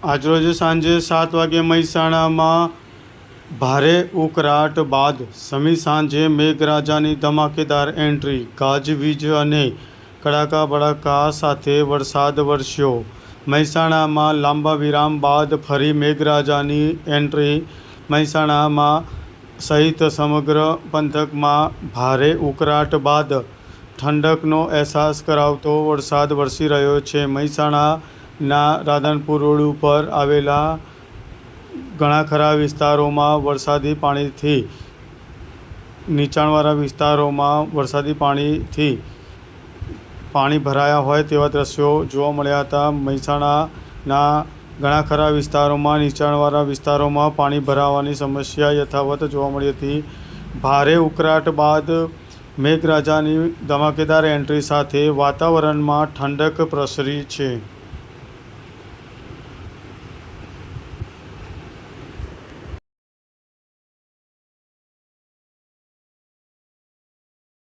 આજરોજ સાંજે 7 વાગે મહેસાણામાં ભારે ઉકળાટ બાદ સમી સાંજે મેઘરાજાની ધમાકેદાર એન્ટ્રી, ગાજવીજ અને કડાકા ભડાકા સાથે વરસાદ વરસ્યો. મહેસાણામાં લાંબા વિરામ બાદ ફરી મેઘરાજાની એન્ટ્રી. મહેસાણામાં સહિત સમગ્ર પંથકમાં ભારે ઉકળાટ બાદ ઠંડકનો અહેસાસ કરાવતો વરસાદ વરસી રહ્યો છે. મહેસાણાના રાધનપુર રોડ ઉપર આવેલા ઘણા ખરા વિસ્તારોમાં વરસાદી પાણીથી નીચાણવાળા વિસ્તારોમાં વરસાદી પાણી ભરાયા હોય તેવા દ્રશ્યો જોવા મળ્યા હતા. મહેસાણાના ઘણા ખરા વિસ્તારોમાં નીચાણવાળા વિસ્તારોમાં પાણી ભરાવાની સમસ્યા યથાવત જોવા મળી હતી. ભારે ઉકળાટ બાદ મેઘરાજાની ધમાકેદાર એન્ટ્રી સાથે વાતાવરણમાં ઠંડક પ્રસરી છે.